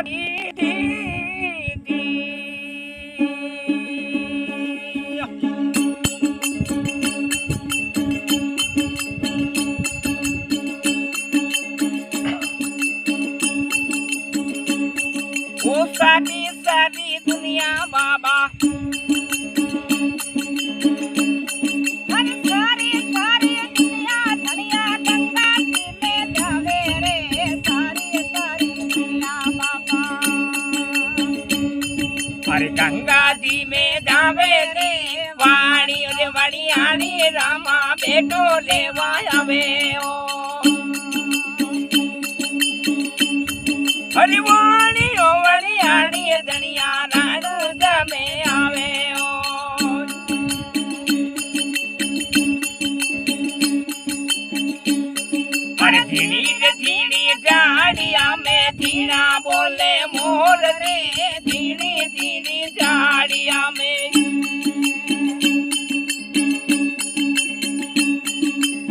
वो सारी सारी दुनिया बाबा अरे गंगा जी में जावे रे वाणी रे वाणी आनी रामा बेटो लेवा आवे ओ अरे वाणी ओ वाणी आनी धनिया राणू जमे आवे ओ अरे धीणी जाड़िया में धीणा बोले मोर रे धीणी झाड़िया में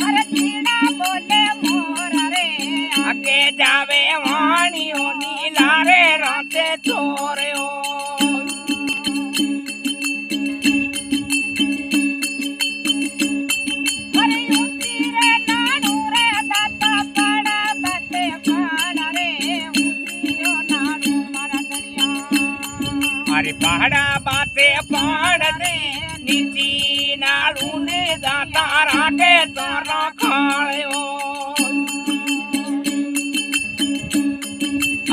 अरे धीणा बोले मोर रे आगे जावे वाणियों नीला रे राते चोरे हो अरे पहाड़ा बाते पाड़ दे नीची नालू ने दाता राके तोरा खायो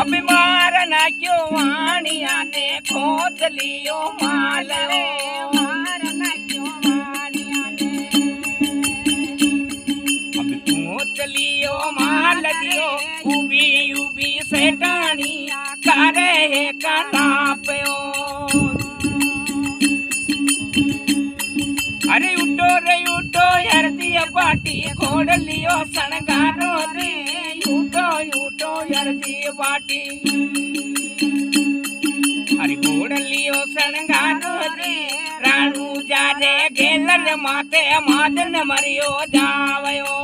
अबे मारना क्यों वाणिया ने खोद लियो मालो मारना क्यों वाणिया ने अबे खोद लियो माल दियो उबी उबी सेठानी करे कलापयो अरे उठो रे उठो यरदी बाटी खोड़ लियो सणगारो रे उठो उठो यरदी बाटी अरे खोड़ लियो सणगारो रे राणू जा रे गेलर माते मादन मरियो जावयो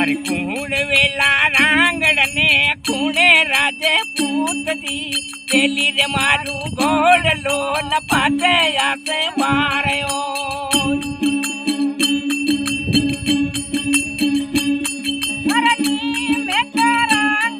अरे कूड़ वेला रांगड़ ने खूणे राजे पूत दी तेली रे मारू घोड़ लोल पाते आसे मारयो